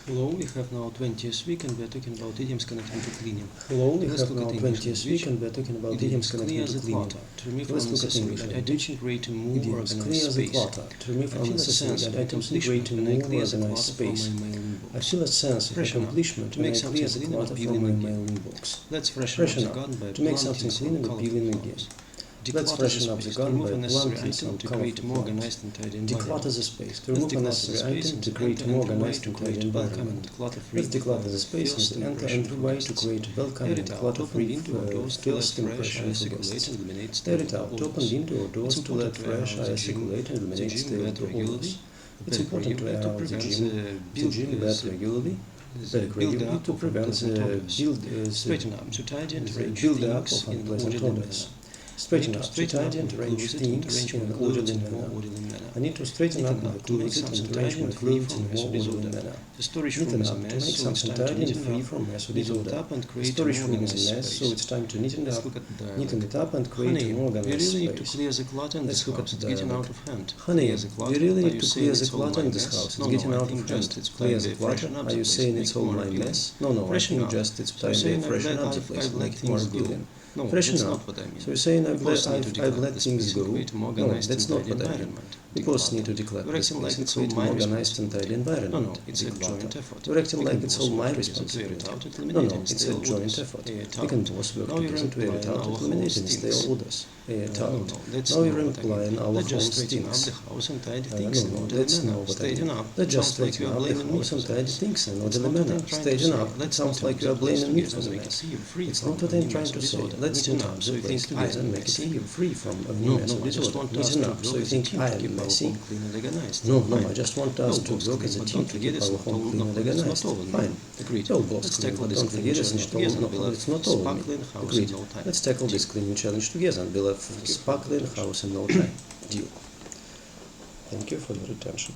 Hello, we have now 20th week and we are talking about idioms connecting to cleaning. Hello, we Let's have look now at English 20th week and we are talking about idioms connecting to cleaning. To remove Let's look at unnecessary English items and create a more idioms. Clear organized the space. clutter. To remove I feel a unnecessary sense of items and create a accomplishment when I more clear the organized clutter from space. my mail I inbox. feel a sense of Freshen up. accomplishment To when make I clear something the clean and clutter appealing from my again. mail inbox. Let's freshen up Freshen the up. garden by To make planting something clean and some appealing colorful again. flowers. Let's freshen up the garden by unnecessary planting item some to create a colorful more flowers. organized and tidy Declutter environment. the space. To Let's remove declutter the unnecessary space item and to create a enter more entryway organized to and create tidy a welcome environment. and clutter-free Let's declutter the space first and enter impression entryway for to guests. create a welcome Air and it out, open clutter-free window or doors to let first fresh impression air for circulate guests. and eliminate Air stale it out, odors. open window or doors It's to let important to air fresh out the air gym, circulate and eliminate stale odors. It's important to air out the gym bed regularly, to prevent straighten up, to tidy and arrange build-up things of in an unpleasant orderly odors. manner. Straighten up, to tidy and arrange things in an orderly manner. I need to straighten up my closet and arrange my clothes in a more orderly manner. The storage room Neaten is a up, to mess, make so it's something time to tidy and neaten free up, from mess or build disorder. up and The create a storage more room is organized a mess, so space. it's time to neaten Let's up, look at the dialogue. neaten it up and create Honey, a more we organized really need to space. clear the clutter in Let's this look at house. It's the getting dialogue. out of hand. Honey, Clear the clutter. we really Are need you to saying clear the it's all clutter my in this mess? house. It's No, getting I out think of hand. just it's Clear time the to clutter. freshen up Are the you place, saying make it's it all more my appealing. mess? No, I Freshen think up. just it's So time saying to I've freshen let- up the I've- place I've and let make it more things go. appealing. No, Freshen that's up. not what I mean. So you're saying We I've both need to declutter let the things space go? and create a more No, organized that's and not tidy what I mean. environment. We both Declutter. need to declutter You're the acting like space and it's all create a my more organized and tidy responsibility. environment. No, it's a joint effort. You're acting We like can it's both all my work together to air it responsibility. out and No, eliminate no, any it's a stale joint odors. effort. Air it We can out. both work Now you're together to air it implying out our and eliminate home any stinks. stale odors. Air it out. That's Now not you're what I mean. implying our Let's just home straighten up stinks. the house and tidy things in No, orderly that's manner. not what I Straighten mean. up. Let's just Sounds like straighten you are up the blaming me house for and tidy this. things in It's orderly not what manner. I'm trying to Straighten say. up. It Let's sounds not like you are observe this blaming me together for the and make it mess. seem free It's from not what I'm any trying mess to or say. disorder. Let's Neaten not up so observe you place think I together and am make it messy. feel free from any No, mess or I just disorder. want us Neaten to up so work you as a think team I to am keep our messy. home clean and organized. No, Fine. I just want us to both work clean, as a but team don't to forget keep it's our not home all- clean and no, it's not organized. all of me. Fine. Agreed. Well, both Let's clean, tackle but this don't cleaning forget it's challenge not all. together and No, we'll have it's not all of me. sparkling house Agreed. in no time. Let's tackle this cleaning challenge together and we'll have sparkling house in no time. Deal. Thank you for your attention.